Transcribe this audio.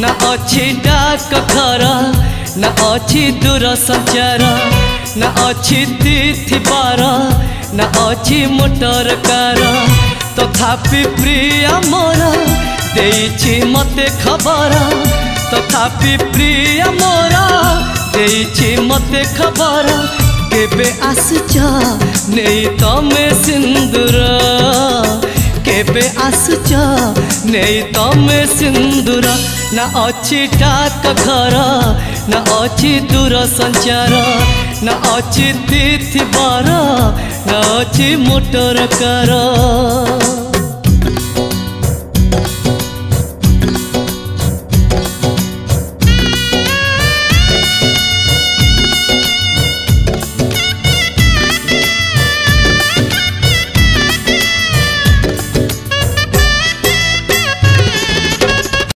ना अच्छी डाक घर ना अच्छी दूर संचार ना अच्छी तिथि बार ना अच्छी मोटर कार तथापि प्रिय मोर देइछि मते खबर तथापि प्रिय मोर देइछि मते खबर केबे आसुच नहीं तमे सिंदूर केबे आसुच नहीं तमे सिंदूर ना अच्छी डाक घर ना अच्छी दूर संचार ना अच्छी तिथि बार ना अच्छी मोटर कार।